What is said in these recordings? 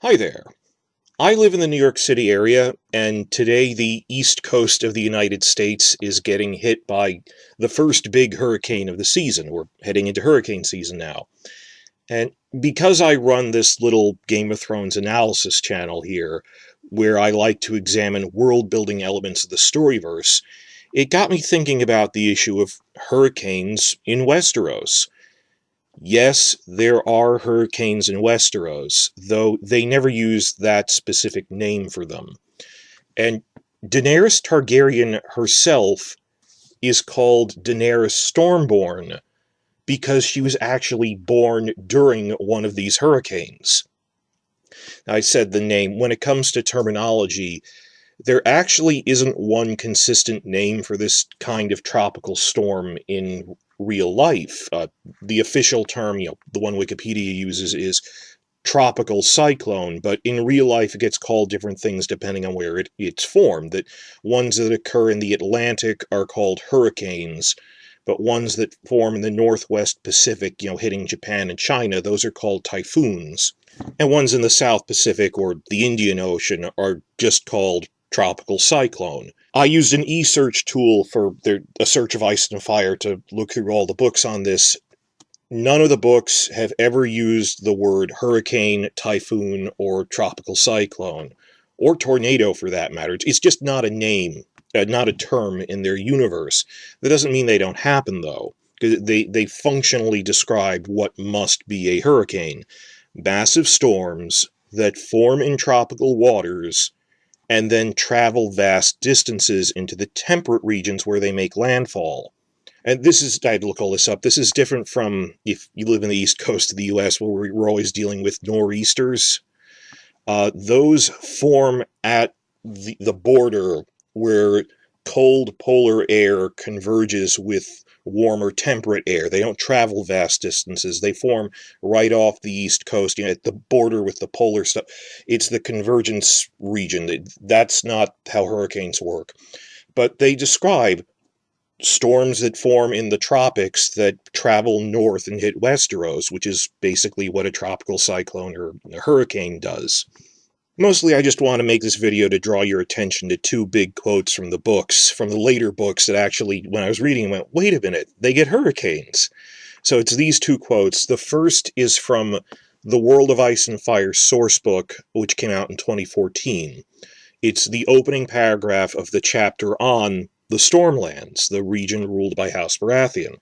Hi there. I live in the New York City area, and today the east coast of the United States is getting hit by the first big hurricane of the season. We're heading into hurricane season now. And because I run this little Game of Thrones analysis channel here, where I like to examine world-building elements of the storyverse, it got me thinking about the issue of hurricanes in Westeros. Yes, there are hurricanes in Westeros, though they never use that specific name for them. And Daenerys Targaryen herself is called Daenerys Stormborn because she was actually born during one of these hurricanes. I said the name. When it comes to terminology, there actually isn't one consistent name for this kind of tropical storm in real life. The official term, the one Wikipedia uses, is tropical cyclone, but in real life it gets called different things depending on where it's formed. That ones that occur in the Atlantic are called hurricanes, but ones that form in the Northwest Pacific, hitting Japan and China, those are called typhoons. And ones in the South Pacific or the Indian Ocean are just called tropical cyclone. I used an e-search tool for a search of ice and fire to look through all the books on this. None of the books have ever used the word hurricane, typhoon, or tropical cyclone, or tornado for that matter. It's just not a name, not a term in their universe. That doesn't mean they don't happen, though, because they functionally describe what must be a hurricane. Massive storms that form in tropical waters and then travel vast distances into the temperate regions where they make landfall. And I had to look all this up, this is different from if you live in the east coast of the U.S. where we're always dealing with nor'easters. Those form at the border where cold polar air converges with warmer temperate air. They don't travel vast distances. They form right off the east coast, at the border with the polar stuff. It's the convergence region. That's not how hurricanes work. But they describe storms that form in the tropics that travel north and hit Westeros, which is basically what a tropical cyclone or a hurricane does. Mostly I just want to make this video to draw your attention to two big quotes from the books, from the later books that actually, when I was reading, I went, wait a minute, they get hurricanes. So it's these two quotes. The first is from the World of Ice and Fire source book, which came out in 2014. It's the opening paragraph of the chapter on the Stormlands, the region ruled by House Baratheon.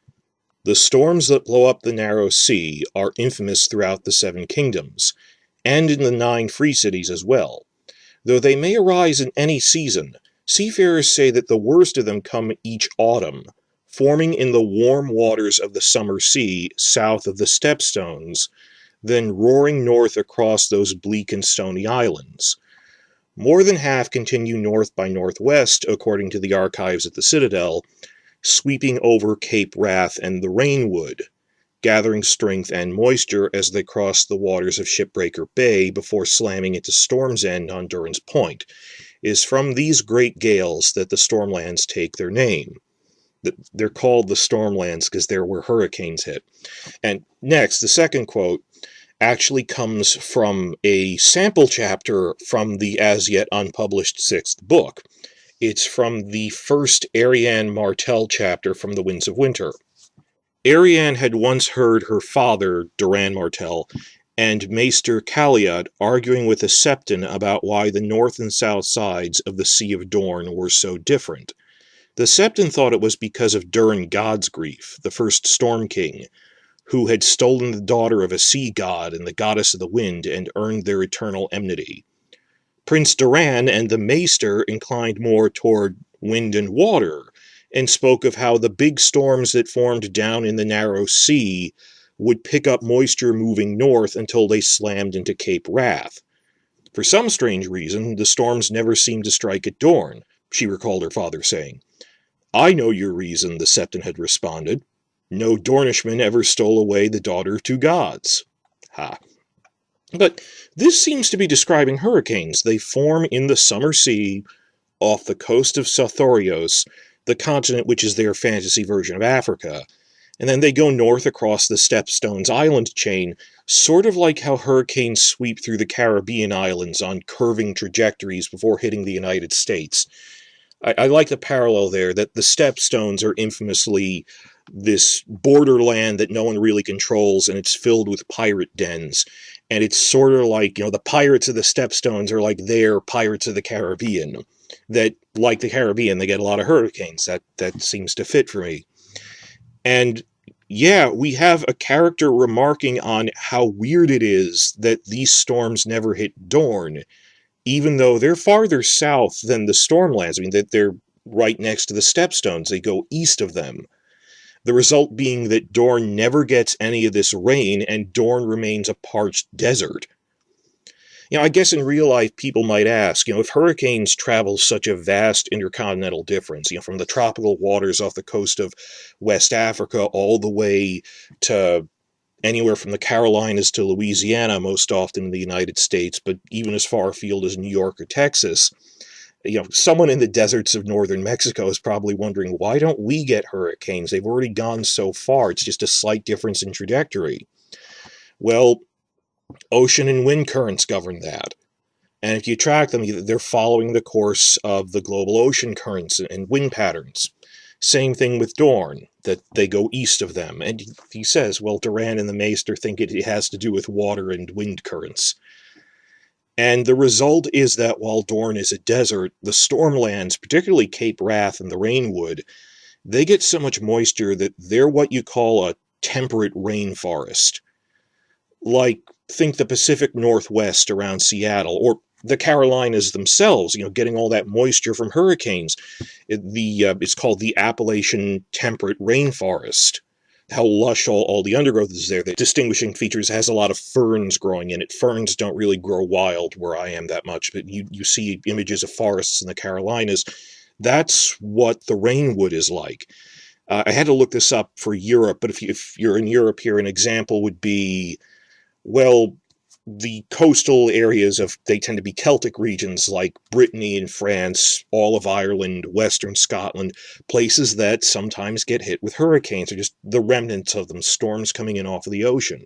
The storms that blow up the narrow sea are infamous throughout the Seven Kingdoms, and in the 9 free cities as well. Though they may arise in any season, seafarers say that the worst of them come each autumn, forming in the warm waters of the summer sea south of the Stepstones, then roaring north across those bleak and stony islands. More than half continue north by northwest, according to the archives at the Citadel, sweeping over Cape Wrath and the Rainwood, gathering strength and moisture as they cross the waters of Shipbreaker Bay before slamming into Storm's End on Durance Point. It is from these great gales that the Stormlands take their name. They're called the Stormlands because they're where hurricanes hit. And next, the second quote actually comes from a sample chapter from the as-yet unpublished 6th book. It's from the first Arianne Martell chapter from The Winds of Winter. Arianne had once heard her father, Doran Martell, and Maester Caliad arguing with the Septon about why the north and south sides of the Sea of Dorne were so different. The Septon thought it was because of Durin Godsgrief, the first Storm King, who had stolen the daughter of a sea god and the goddess of the wind and earned their eternal enmity. Prince Doran and the Maester inclined more toward wind and water, and spoke of how the big storms that formed down in the narrow sea would pick up moisture moving north until they slammed into Cape Wrath. For some strange reason, the storms never seemed to strike at Dorne, she recalled her father saying. I know your reason, the Septon had responded. No Dornishman ever stole away the daughter of 2 gods. Ha. But this seems to be describing hurricanes. They form in the summer sea off the coast of SOTHORYOS, the continent which is their fantasy version of Africa, And then they go north across the Stepstones Island chain, sort of like how hurricanes sweep through the Caribbean islands on curving trajectories before hitting the United States. I like the parallel there, that the Stepstones are infamously this borderland that no one really controls, and it's filled with pirate dens. And it's sort of like, the pirates of the Stepstones are like their Pirates of the Caribbean. That, like the Caribbean, they get a lot of hurricanes. That seems to fit for me. And yeah, we have a character remarking on how weird it is that these storms never hit Dorne, even though they're farther south than the Stormlands. I mean, that they're right next to the Stepstones. They go east of them. The result being that Dorne never gets any of this rain, and Dorne remains a parched desert. I guess in real life, people might ask, if hurricanes travel such a vast intercontinental difference, from the tropical waters off the coast of West Africa all the way to anywhere from the Carolinas to Louisiana, most often in the United States, but even as far afield as New York or Texas, someone in the deserts of northern Mexico is probably wondering, why don't we get hurricanes? They've already gone so far. It's just a slight difference in trajectory. Well, ocean and wind currents govern that. And if you track them, they're following the course of the global ocean currents and wind patterns. Same thing with Dorne, that they go east of them. And he says, well, Duran and the Maester think it has to do with water and wind currents. And the result is that while Dorne is a desert, the Stormlands, particularly Cape Wrath and the Rainwood, they get so much moisture that they're what you call a temperate rainforest. Like, think the Pacific Northwest around Seattle, or the Carolinas themselves, getting all that moisture from hurricanes. It's called the Appalachian Temperate Rainforest. How lush all the undergrowth is there. The distinguishing features has a lot of ferns growing in it. Ferns don't really grow wild where I am that much, but you see images of forests in the Carolinas. That's what the Rainwood is like. I had to look this up for Europe, but if you're in Europe here, an example would be, well, the coastal areas they tend to be Celtic regions like Brittany in France, all of Ireland, Western Scotland, places that sometimes get hit with hurricanes, or just the remnants of them, storms coming in off of the ocean.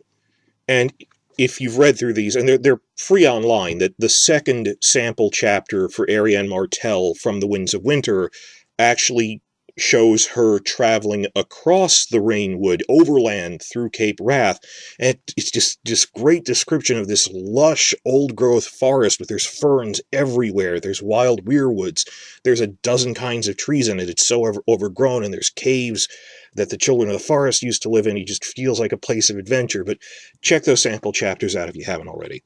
And if you've read through these, and they're free online, that the second sample chapter for Arianne Martell from The Winds of Winter actually shows her traveling across the Rainwood, overland through Cape Wrath, and it's just great description of this lush, old-growth forest, but there's ferns everywhere, there's wild weirwoods, there's a dozen kinds of trees in it, it's so overgrown, and there's caves that the children of the forest used to live in. It just feels like a place of adventure, but check those sample chapters out if you haven't already.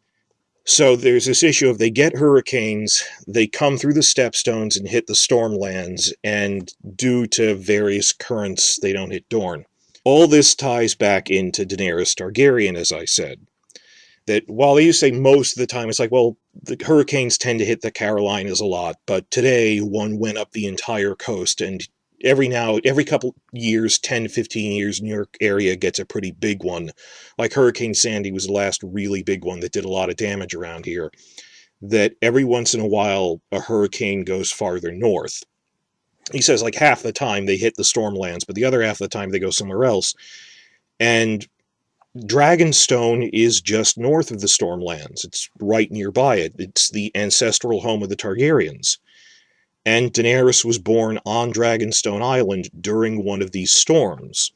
So there's this issue of they get hurricanes, they come through the Stepstones and hit the Stormlands, and due to various currents, they don't hit Dorne. All this ties back into Daenerys Targaryen, as I said. That while they used to say most of the time, it's like, well, the hurricanes tend to hit the Carolinas a lot, but today one went up the entire coast, and every couple years, 10 to 15 years, New York area gets a pretty big one. Like Hurricane Sandy was the last really big one that did a lot of damage around here. That every once in a while, a hurricane goes farther north. He says like half the time they hit the Stormlands, but the other half of the time they go somewhere else. And Dragonstone is just north of the Stormlands. It's right nearby it. It's the ancestral home of the Targaryens. And Daenerys was born on Dragonstone Island during one of these storms.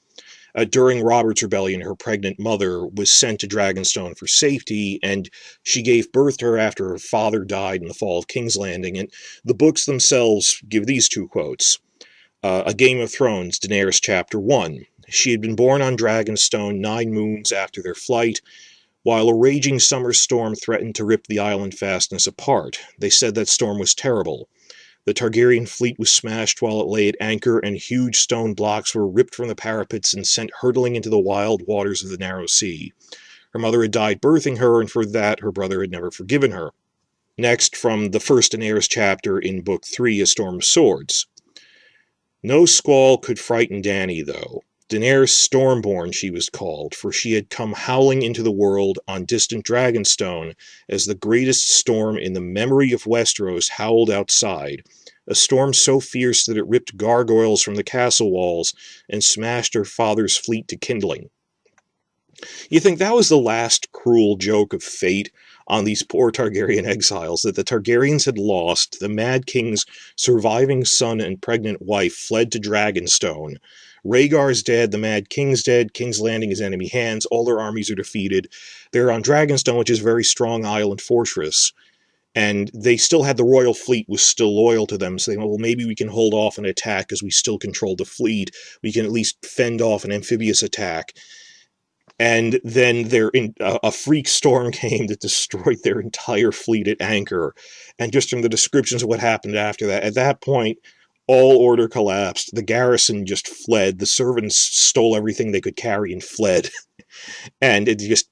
During Robert's Rebellion, her pregnant mother was sent to Dragonstone for safety, and she gave birth to her after her father died in the fall of King's Landing. And the books themselves give these two quotes. A Game of Thrones, Daenerys Chapter 1. She had been born on Dragonstone 9 moons after their flight, while a raging summer storm threatened to rip the island fastness apart. They said that storm was terrible. The Targaryen fleet was smashed while it lay at anchor, and huge stone blocks were ripped from the parapets and sent hurtling into the wild waters of the narrow sea. Her mother had died birthing her, and for that her brother had never forgiven her. Next, from the first Daenerys chapter in Book 3, A Storm of Swords. No squall could frighten Dany, though. Daenerys Stormborn she was called, for she had come howling into the world on distant Dragonstone as the greatest storm in the memory of Westeros howled outside, a storm so fierce that it ripped gargoyles from the castle walls and smashed her father's fleet to kindling. You think that was the last cruel joke of fate on these poor Targaryen exiles, that the Targaryens had lost, the Mad King's surviving son and pregnant wife fled to Dragonstone, Rhaegar's dead, the Mad King's dead, King's Landing is enemy hands, all their armies are defeated, they're on Dragonstone, which is a very strong island fortress, and they still had the royal fleet was still loyal to them, saying, well, maybe we can hold off an attack because we still control the fleet, we can at least fend off an amphibious attack. And then a freak storm came that destroyed their entire fleet at anchor. And just from the descriptions of what happened after that, at that point, all order collapsed. The garrison just fled. The servants stole everything they could carry and fled. And it just,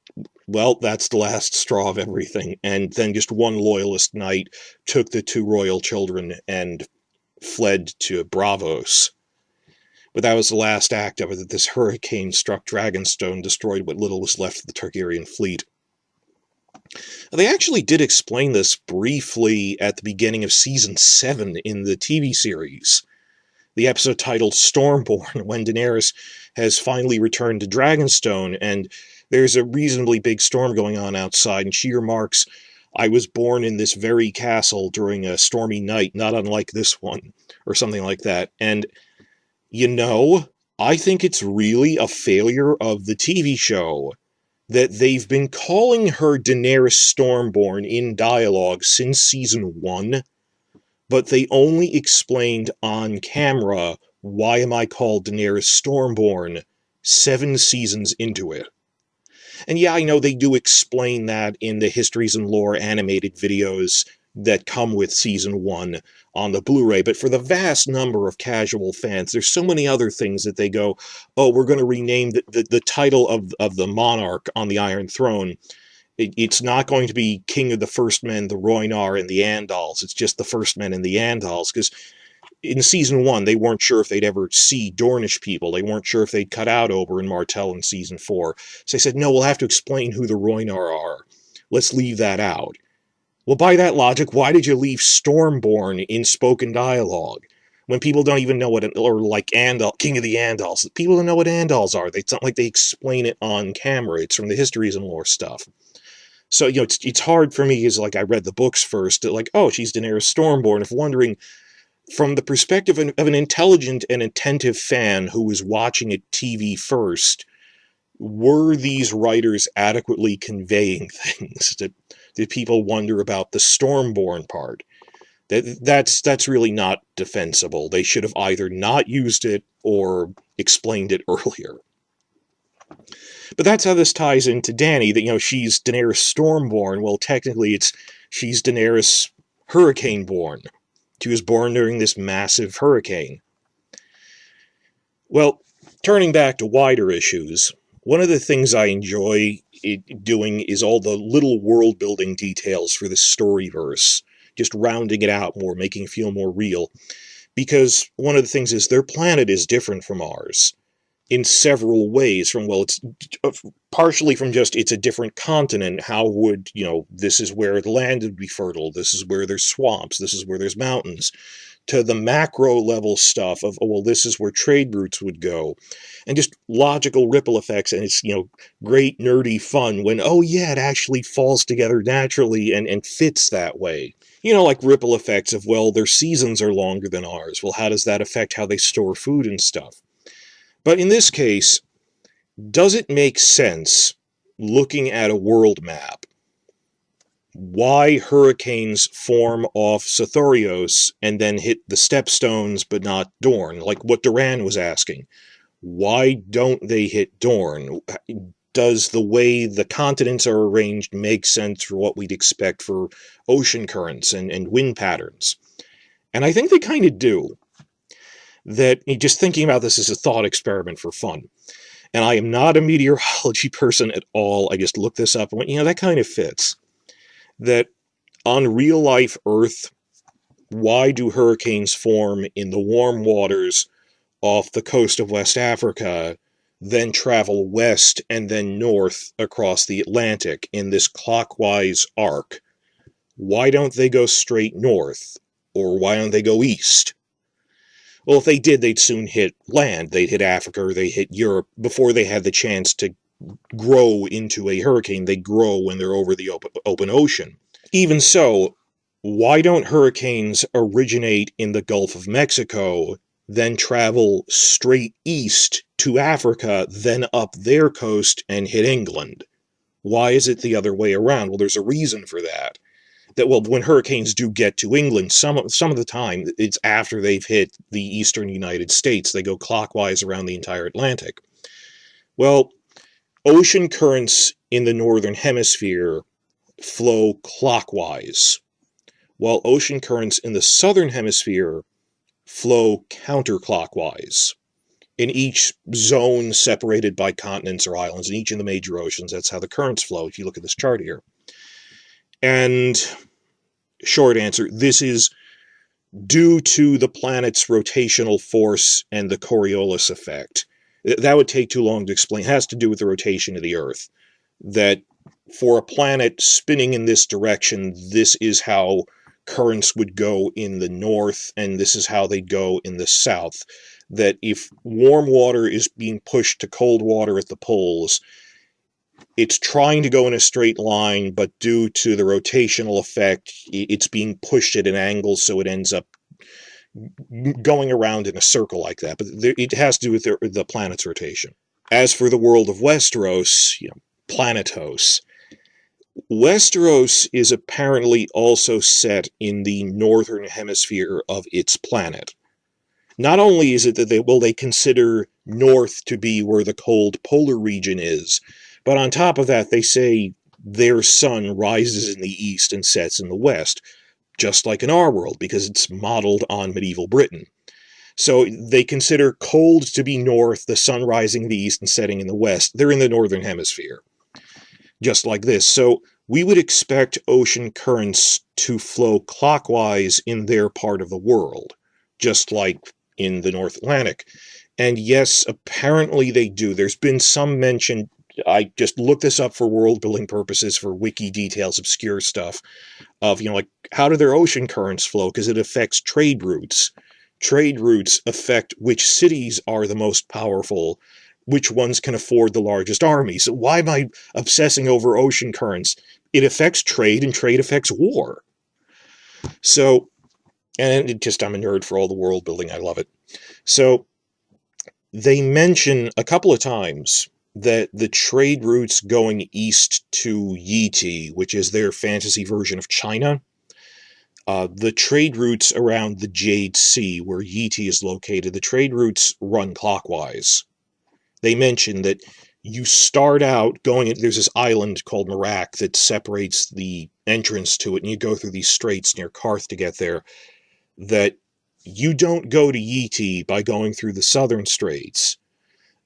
well, that's the last straw of everything. And then just one loyalist knight took the 2 royal children and fled to Braavos. But that was the last act of it, that this hurricane struck Dragonstone, destroyed what little was left of the Targaryen fleet. They actually did explain this briefly at the beginning of Season 7 in the TV series. The episode titled Stormborn, when Daenerys has finally returned to Dragonstone, and there's a reasonably big storm going on outside, and she remarks, I was born in this very castle during a stormy night, not unlike this one, or something like that. And you know, I think it's really a failure of the TV show that they've been calling her Daenerys Stormborn in dialogue since Season 1, but they only explained on camera, why am I called Daenerys Stormborn, 7 seasons into it. And yeah, I know they do explain that in the Histories and Lore animated videos that come with Season 1 on the Blu-ray, but for the vast number of casual fans, there's so many other things that they go, oh, we're going to rename the title of the monarch on the Iron Throne. It's not going to be King of the First Men, the Rhoynar, and the Andals. It's just the First Men and the Andals, because in Season 1, they weren't sure if they'd ever see Dornish people. They weren't sure if they'd cut out Oberyn Martell in Season 4. So they said, no, we'll have to explain who the Rhoynar are. Let's leave that out. Well, by that logic, why did you leave Stormborn in spoken dialogue? When people don't even know what, or like Andal, King of the Andals, people don't know what Andals are. It's not like they explain it on camera. It's from the Histories and Lore stuff. So, you know, it's hard for me, as like I read the books first, to like, oh, she's Daenerys Stormborn, if wondering, from the perspective of an intelligent and attentive fan who was watching it TV first, were these writers adequately conveying things? Did people wonder about the Stormborn part? That's really not defensible. They should have either not used it or explained it earlier. But that's how this ties into Dany, that, you know, she's Daenerys Stormborn. Well, technically she's Daenerys Hurricane-born. She was born during this massive hurricane. Well, turning back to wider issues, one of the things I enjoy doing is all the little world-building details for this storyverse, just rounding it out more, making it feel more real. Because one of the things is their planet is different from ours in several ways. From, well, it's partially from just it's a different continent. How would, you know, this is where the land would be fertile, this is where there's swamps, this is where there's mountains, to the macro level stuff of, oh, well, this is where trade routes would go, and just logical ripple effects, and it's, you know, great nerdy fun when, oh yeah, it actually falls together naturally and fits that way. You know, like ripple effects of, well, their seasons are longer than ours. Well, how does that affect how they store food and stuff? But in this case, does it make sense, looking at a world map, why hurricanes form off SOTHORYOS and then hit the Stepstones but not Dorne? Like what Duran was asking. Why don't they hit Dorne? Does the way the continents are arranged make sense for what we'd expect for ocean currents and wind patterns? And I think they kind of do. That, just thinking about this as a thought experiment for fun. And I am not a meteorology person at all. I just looked this up and went, you know, that kind of fits. That on real-life Earth, why do hurricanes form in the warm waters off the coast of West Africa, then travel west and then north across the Atlantic in this clockwise arc? Why don't they go straight north? Or why don't they go east? Well, if they did, they'd soon hit land. They'd hit Africa, or they'd hit Europe before they had the chance to grow into a hurricane. They grow when they're over the open ocean. Even so, why don't hurricanes originate in the Gulf of Mexico, then travel straight east to Africa, then up their coast and hit England? Why is it the other way around? Well, there's a reason for that. Well, when hurricanes do get to England, some of the time, it's after they've hit the eastern United States. They go clockwise around the entire Atlantic. Well, ocean currents in the northern hemisphere flow clockwise, while ocean currents in the southern hemisphere flow counterclockwise. In each zone separated by continents or islands, in each of the major oceans, that's how the currents flow, if you look at this chart here. And short answer, this is due to the planet's rotational force and the Coriolis effect. That would take too long to explain. It has to do with the rotation of the Earth. That for a planet spinning in this direction, this is how currents would go in the north, and this is how they go in the south. That if warm water is being pushed to cold water at the poles, it's trying to go in a straight line, but due to the rotational effect, it's being pushed at an angle, so it ends up going around in a circle like that. But it has to do with the planet's rotation. As for the world of Westeros, Planetos, Westeros is apparently also set in the northern hemisphere of its planet. Not only is it that they consider north to be where the cold polar region is, but on top of that, they say their sun rises in the east and sets in the west, just like in our world, because it's modeled on medieval Britain. So they consider cold to be north, the sun rising in the east and setting in the west. They're in the northern hemisphere, just like this. So we would expect ocean currents to flow clockwise in their part of the world, just like in the North Atlantic. And yes, apparently they do. There's been some mention. I just looked this up for world building purposes, for wiki details, obscure stuff, of, like, how do their ocean currents flow? Because it affects trade routes. Trade routes affect which cities are the most powerful, which ones can afford the largest armies. So why am I obsessing over ocean currents? It affects trade, and trade affects war. So, and I'm a nerd for all the world building. I love it. So they mention a couple of times that the trade routes going east to Yiti, which is their fantasy version of China, the trade routes around the Jade Sea, where Yiti is located, the trade routes run clockwise. They mention that you start out going, there's this island called Merak that separates the entrance to it, and you go through these straits near Karth to get there, that you don't go to Yiti by going through the southern straits,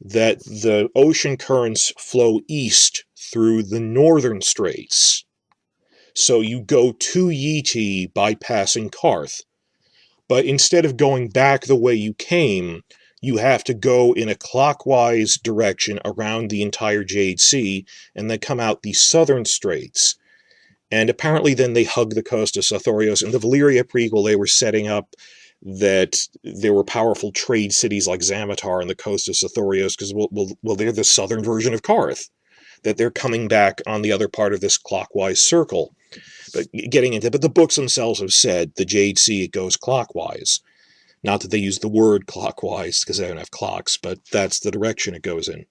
that the ocean currents flow east through the northern straits. So you go to Yiti by passing Karth. But instead of going back the way you came, you have to go in a clockwise direction around the entire Jade Sea, and then come out the southern straits. And apparently then they hug the coast of SOTHORYOS. In the Valyria prequel, they were setting up that there were powerful trade cities like Zamatar on the coast of SOTHORYOS, because, well, they're the southern version of Karth, that they're coming back on the other part of this clockwise circle. But the books themselves have said the Jade Sea, it goes clockwise. Not that they use the word clockwise, because they don't have clocks, but that's the direction it goes in.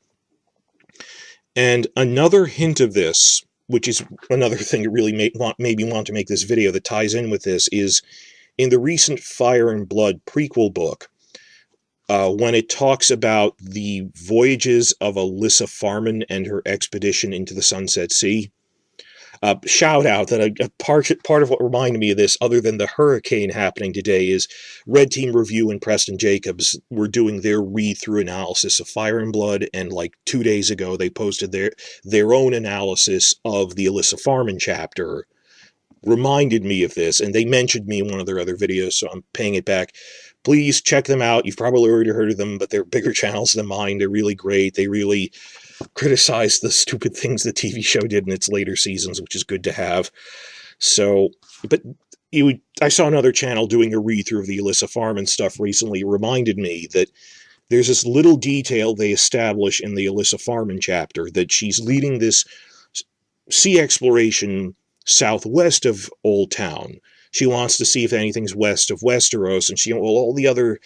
And another hint of this, which is another thing that really made me want to make this video that ties in with this, is in the recent Fire and Blood prequel book, when it talks about the voyages of Alyssa Farman and her expedition into the Sunset Sea. Shout out that a part of what reminded me of this, other than the hurricane happening today, is Red Team Review and Preston Jacobs were doing their read-through analysis of Fire and Blood, and like 2 days ago they posted their own analysis of the Alyssa Farman chapter. Reminded me of this, and they mentioned me in one of their other videos, so I'm paying it back. Please check them out. You've probably already heard of them, but they're bigger channels than mine. They're really great. They really criticize the stupid things the TV show did in its later seasons, which is good to have. So, but I saw another channel doing a read-through of the Alyssa Farm and stuff recently. It reminded me that there's this little detail they establish in the Alyssa Farman chapter that she's leading this sea exploration southwest of Old Town. She wants to see if anything's west of Westeros, and all the other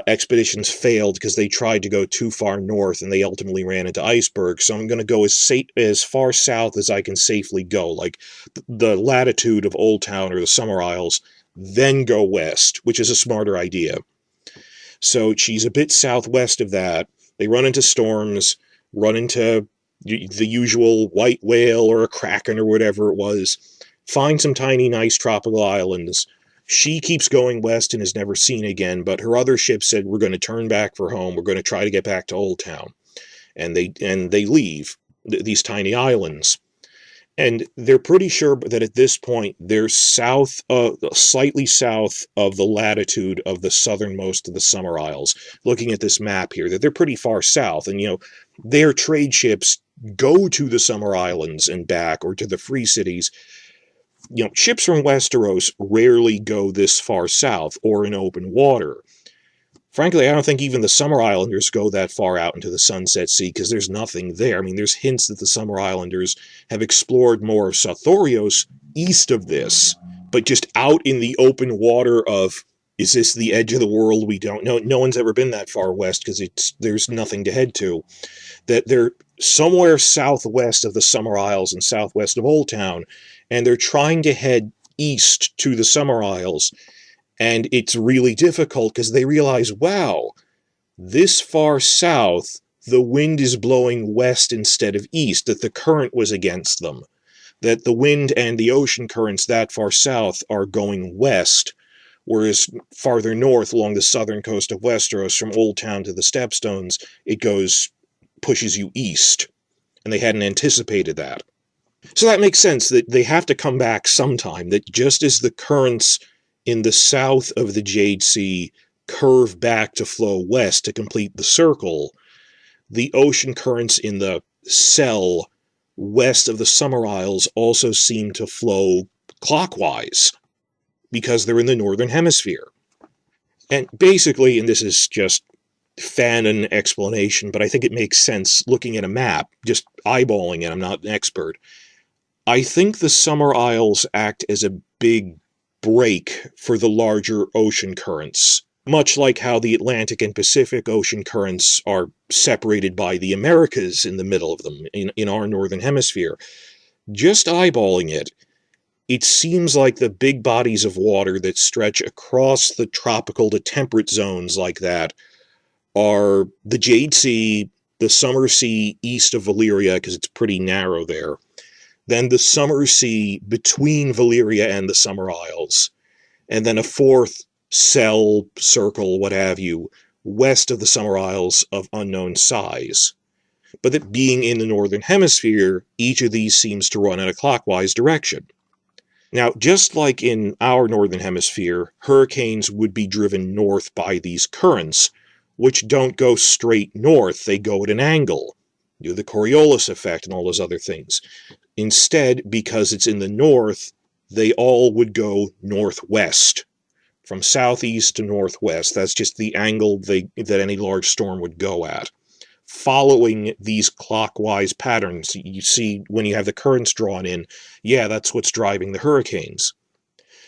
expeditions failed because they tried to go too far north and they ultimately ran into icebergs. So I'm going to go as far south as I can safely go, like the latitude of Old Town or the Summer Isles, then go west, which is a smarter idea. So she's a bit southwest of that. They run into storms, run into the usual white whale or a kraken or whatever it was, find some tiny, nice tropical islands. She keeps going west and is never seen again, but her other ship said, we're going to turn back for home. We're going to try to get back to Old Town. And they leave these tiny islands. And they're pretty sure that at this point, they're slightly south of the latitude of the southernmost of the Summer Isles. Looking at this map here, that they're pretty far south. And, their trade ships go to the Summer Islands and back, or to the Free Cities. Ships from Westeros rarely go this far south or in open water. Frankly, I don't think even the Summer Islanders go that far out into the Sunset Sea because there's nothing there. I mean, there's hints that the Summer Islanders have explored more of SOTHORYOS east of this, but just out in the open water of, is this the edge of the world? We don't know. No one's ever been that far west because there's nothing to head to. That they're somewhere southwest of the Summer Isles and southwest of Old Town, and they're trying to head east to the Summer Isles, and it's really difficult because they realize, wow, this far south, the wind is blowing west instead of east, that the current was against them, that the wind and the ocean currents that far south are going west, whereas farther north along the southern coast of Westeros, from Old Town to the Stepstones, it pushes you east, and they hadn't anticipated that. So that makes sense that they have to come back sometime, that just as the currents in the south of the Jade Sea curve back to flow west to complete the circle, the ocean currents in the cell west of the Summer Isles also seem to flow clockwise, because they're in the Northern Hemisphere. And basically, and this is just fanon explanation, but I think it makes sense looking at a map, just eyeballing it, I'm not an expert. I think the Summer Isles act as a big break for the larger ocean currents, much like how the Atlantic and Pacific ocean currents are separated by the Americas in the middle of them, in our Northern Hemisphere. Just eyeballing it, it seems like the big bodies of water that stretch across the tropical to temperate zones like that are the Jade Sea, the Summer Sea east of Valyria, because it's pretty narrow there, then the Summer Sea between Valyria and the Summer Isles, and then a fourth cell, circle, what have you, west of the Summer Isles of unknown size. But that being in the Northern Hemisphere, each of these seems to run in a clockwise direction. Now, just like in our Northern Hemisphere, hurricanes would be driven north by these currents, which don't go straight north, they go at an angle. The Coriolis effect and all those other things. Instead, because it's in the north, they all would go northwest, from southeast to northwest. That's just the angle that any large storm would go at. Following these clockwise patterns, you see when you have the currents drawn in, yeah, that's what's driving the hurricanes.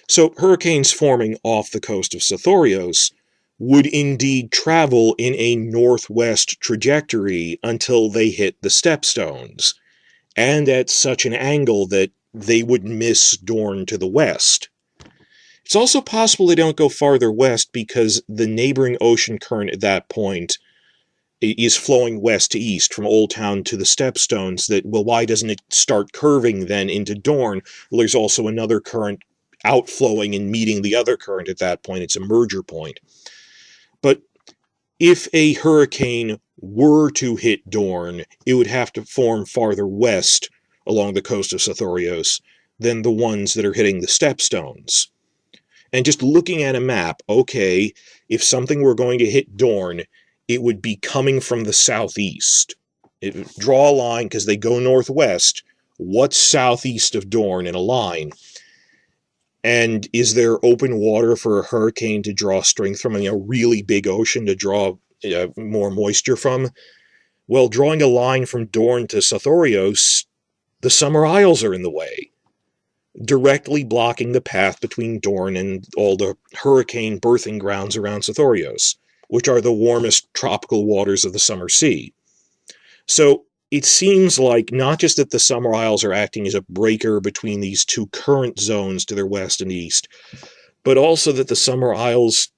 So hurricanes forming off the coast of SOTHORYOS would indeed travel in a northwest trajectory until they hit the Stepstones, and at such an angle that they would miss Dorne to the west. It's also possible they don't go farther west because the neighboring ocean current at that point is flowing west to east from Old Town to the Stepstones. That, well, why doesn't it start curving then into Dorne? Well, there's also another current outflowing and meeting the other current at that point. It's a merger point. But if a hurricane were to hit Dorne, it would have to form farther west along the coast of SOTHORYOS than the ones that are hitting the Stepstones. And just looking at a map, okay, if something were going to hit Dorne, it would be coming from the southeast. Draw a line, because they go northwest. What's southeast of Dorne in a line? And is there open water for a hurricane to draw strength from, a really big ocean to draw more moisture from? Well, drawing a line from Dorne to SOTHORYOS, the Summer Isles are in the way, directly blocking the path between Dorne and all the hurricane birthing grounds around SOTHORYOS, which are the warmest tropical waters of the Summer Sea. So it seems like not just that the Summer Isles are acting as a breaker between these two current zones to their west and east, but also that the Summer Isles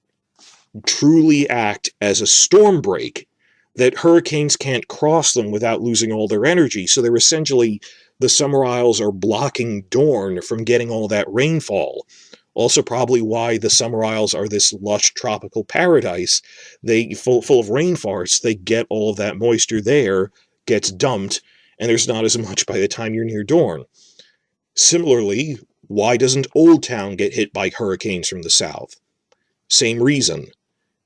truly act as a storm break, that hurricanes can't cross them without losing all their energy. So they're essentially, the Summer Isles are blocking Dorne from getting all that rainfall. Also probably why the Summer Isles are this lush tropical paradise. They full of rainforests, they get all of that moisture there, gets dumped, and there's not as much by the time you're near Dorne. Similarly, why doesn't Old Town get hit by hurricanes from the south? Same reason.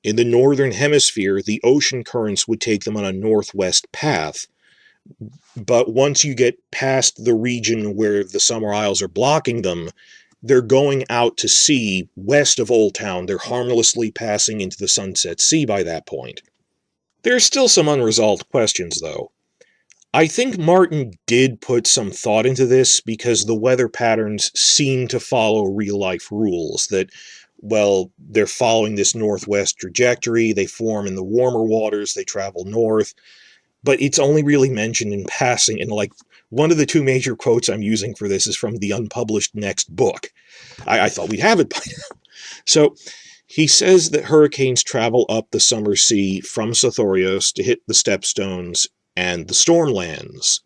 In the northern hemisphere, the ocean currents would take them on a northwest path, but once you get past the region where the Summer Isles are blocking them, they're going out to sea west of Old Town. They're harmlessly passing into the Sunset Sea by that point. There's still some unresolved questions, though. I think Martin did put some thought into this because the weather patterns seem to follow real-life rules, that, well, they're following this northwest trajectory, they form in the warmer waters, they travel north, but it's only really mentioned in passing, and like, one of the two major quotes I'm using for this is from the unpublished next book. I thought we'd have it by now. So, he says that hurricanes travel up the Summer Sea from SOTHORYOS to hit the Stepstones and the Stormlands.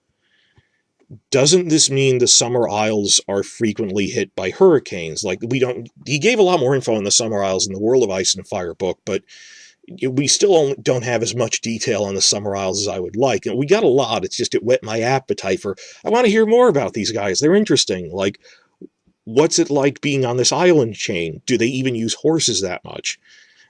Doesn't this mean the Summer Isles are frequently hit by hurricanes? Like, he gave a lot more info on the Summer Isles in the World of Ice and Fire book, but we still don't have as much detail on the Summer Isles as I would like. And we got a lot, it's just it whet my appetite for, I want to hear more about these guys, they're interesting. Like, what's it like being on this island chain? Do they even use horses that much?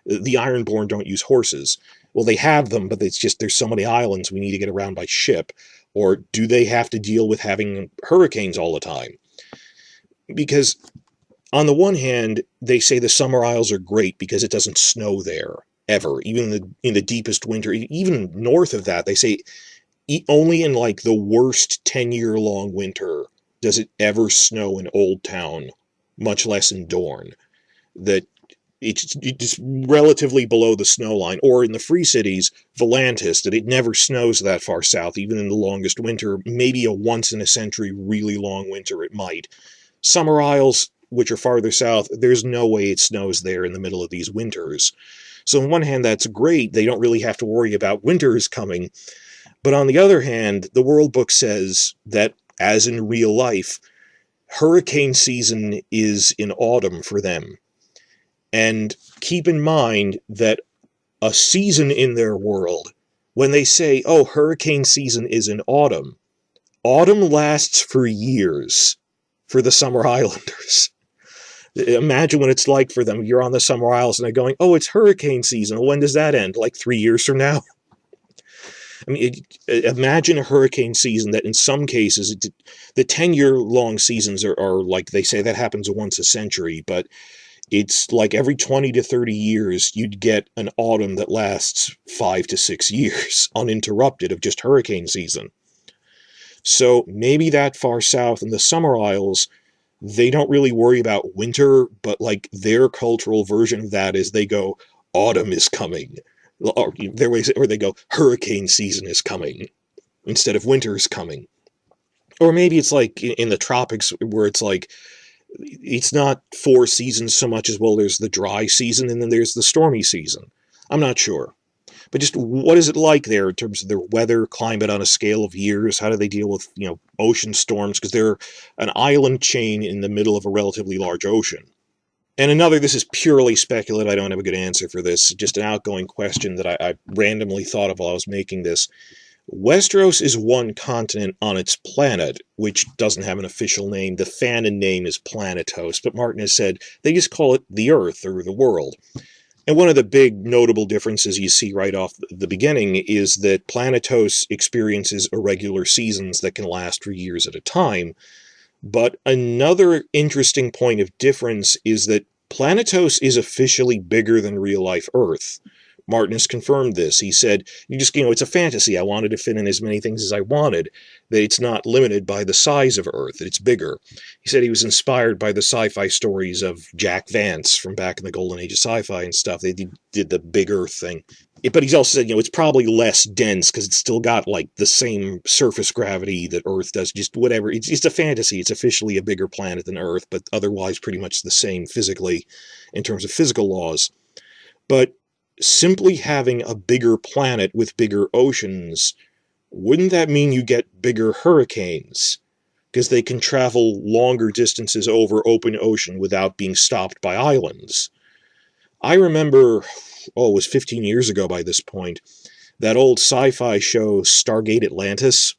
The Ironborn don't use horses. Well, they have them, but it's just there's so many islands we need to get around by ship. Or do they have to deal with having hurricanes all the time? Because on the one hand, they say the Summer Isles are great because it doesn't snow there, ever. Even in the deepest winter, even north of that, they say only in like the worst 10-year-long winter does it ever snow in Old Town, much less in Dorne. That it's just relatively below the snow line. Or in the Free Cities, Atlantis, that it never snows that far south, even in the longest winter. Maybe a once-in-a-century really long winter it might. Summer Isles, which are farther south, there's no way it snows there in the middle of these winters. So on one hand, that's great. They don't really have to worry about winters coming. But on the other hand, the World Book says that, as in real life, hurricane season is in autumn for them. And keep in mind that a season in their world, when they say, oh, hurricane season is in autumn lasts for years for the Summer Islanders. Imagine what it's like for them. You're on the Summer Isles and they're going, oh, it's hurricane season. Well, when does that end? Like 3 years from now? I mean, imagine a hurricane season that in some cases, the 10-year-long seasons are like, they say that happens once a century, but it's like every 20 to 30 years, you'd get an autumn that lasts 5 to 6 years, uninterrupted, of just hurricane season. So maybe that far south in the Summer Isles, they don't really worry about winter, but like their cultural version of that is they go, autumn is coming. Or they go, hurricane season is coming, instead of winter is coming. Or maybe it's like in the tropics where it's like, it's not 4 seasons so much as, well, there's the dry season and then there's the stormy season. I'm not sure. But just what is it like there in terms of their weather, climate on a scale of years? How do they deal with, ocean storms? Because they're an island chain in the middle of a relatively large ocean. And another, this is purely speculative, I don't have a good answer for this, just an outgoing question that I randomly thought of while I was making this. Westeros is one continent on its planet, which doesn't have an official name. The fanon name is Planetos, but Martin has said they just call it the Earth or the world. And one of the big notable differences you see right off the beginning is that Planetos experiences irregular seasons that can last for years at a time, But another interesting point of difference is that Planetos is officially bigger than real-life Earth. Martin has confirmed this. He said, it's a fantasy. I wanted to fit in as many things as I wanted, that it's not limited by the size of Earth, that it's bigger. He said he was inspired by the sci-fi stories of Jack Vance from back in the golden age of sci-fi and stuff. They did the big Earth thing. But he's also said, it's probably less dense because it's still got, like, the same surface gravity that Earth does, just whatever. It's just a fantasy. It's officially a bigger planet than Earth, but otherwise pretty much the same physically in terms of physical laws. But simply having a bigger planet with bigger oceans, wouldn't that mean you get bigger hurricanes? Because they can travel longer distances over open ocean without being stopped by islands. I remember, it was 15 years ago by this point, that old sci-fi show Stargate Atlantis,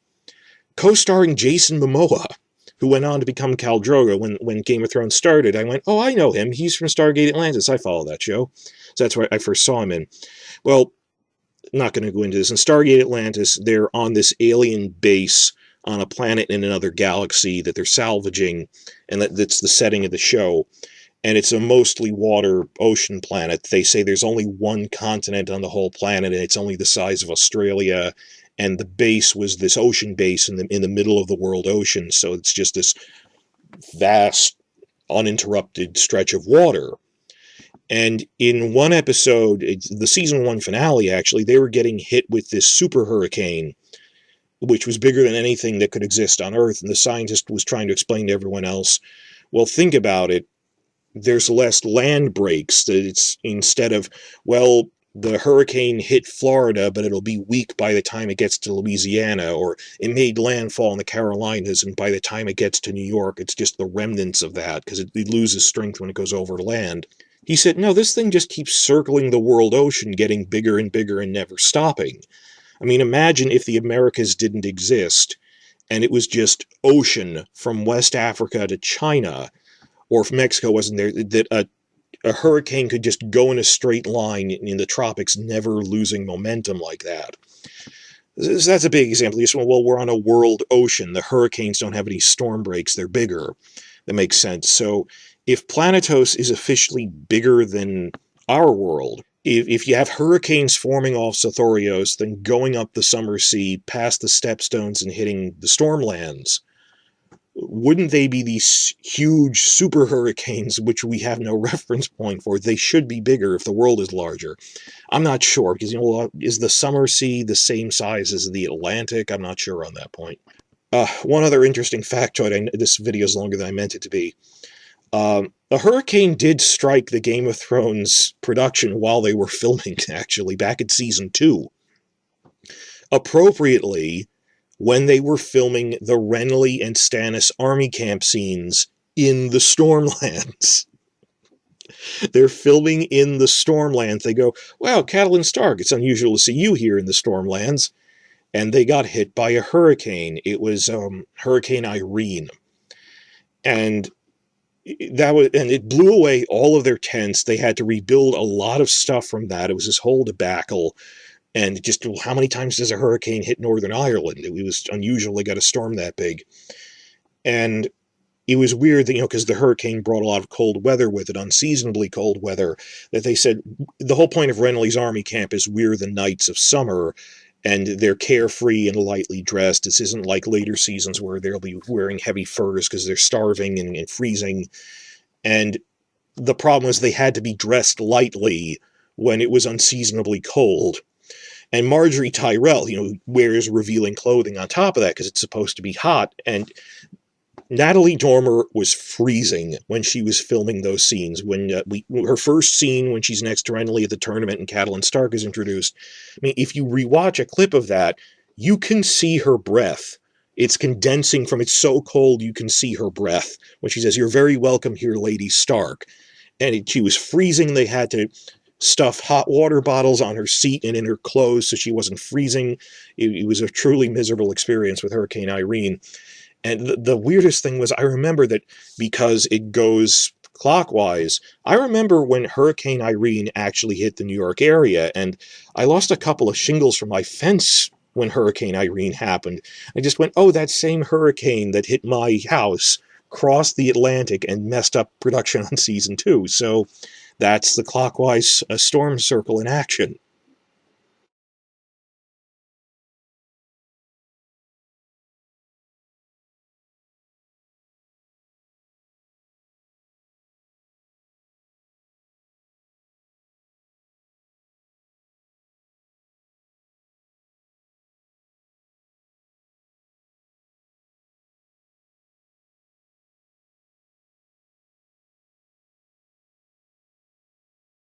co-starring Jason Momoa, who went on to become Khal Drogo when Game of Thrones started. I went, I know him. He's from Stargate Atlantis. I follow that show. So that's what I first saw him in. Well, not going to go into this. In Stargate Atlantis, they're on this alien base on a planet in another galaxy that they're salvaging, and that's the setting of the show. And it's a mostly water ocean planet. They say there's only one continent on the whole planet, and it's only the size of Australia. And the base was this ocean base in the middle of the world ocean. So it's just this vast, uninterrupted stretch of water. And in one episode, the season 1 finale, actually, they were getting hit with this super hurricane, which was bigger than anything that could exist on Earth. And the scientist was trying to explain to everyone else, well, think about it. There's less land breaks. It's instead of, the hurricane hit Florida, but it'll be weak by the time it gets to Louisiana, or it made landfall in the Carolinas, and by the time it gets to New York, it's just the remnants of that, because it loses strength when it goes over land. He said, no, this thing just keeps circling the world ocean, getting bigger and bigger and never stopping. I mean, imagine if the Americas didn't exist, and it was just ocean from West Africa to China, or if Mexico wasn't there, that a hurricane could just go in a straight line in the tropics, never losing momentum like that. So that's a big example. You say, we're on a world ocean. The hurricanes don't have any storm breaks. They're bigger. That makes sense. So if Planetos is officially bigger than our world, if you have hurricanes forming off SOTHORYOS, then going up the summer sea, past the stepstones and hitting the stormlands, wouldn't they be these huge super hurricanes, which we have no reference point for? They should be bigger if the world is larger. I'm not sure, because, is the summer sea the same size as the Atlantic? I'm not sure on that point. One other interesting factoid, this video is longer than I meant it to be. A hurricane did strike the Game of Thrones production while they were filming, actually, back in season 2. Appropriately, when they were filming the Renly and Stannis army camp scenes in the Stormlands. They're filming in the Stormlands. They go, wow, Catelyn Stark, it's unusual to see you here in the Stormlands. And they got hit by a hurricane. It was Hurricane Irene. And it blew away all of their tents. They had to rebuild a lot of stuff from that. It was this whole debacle. And just, how many times does a hurricane hit Northern Ireland? It was unusual they got a storm that big. And it was weird that, because the hurricane brought a lot of cold weather with it, unseasonably cold weather, that they said the whole point of Renly's army camp is we're the knights of summer, and they're carefree and lightly dressed. This isn't like later seasons where they'll be wearing heavy furs because they're starving and freezing. And the problem was they had to be dressed lightly when it was unseasonably cold. And Marjorie Tyrell, wears revealing clothing on top of that because it's supposed to be hot. And Natalie Dormer was freezing when she was filming those scenes. When her first scene, when she's next to Renly at the tournament and Catelyn Stark is introduced, I mean, if you rewatch a clip of that, you can see her breath. It's condensing from it's so cold you can see her breath when she says, "You're very welcome here, Lady Stark." And she was freezing. They had to stuff hot water bottles on her seat and in her clothes so she wasn't freezing. It was a truly miserable experience with Hurricane Irene. And the weirdest thing was, I remember that because it goes clockwise, I remember when Hurricane Irene actually hit the New York area, and I lost a couple of shingles from my fence when Hurricane Irene happened. I just went, oh, that same hurricane that hit my house. crossed the Atlantic and messed up production on season 2. So that's the clockwise storm circle in action.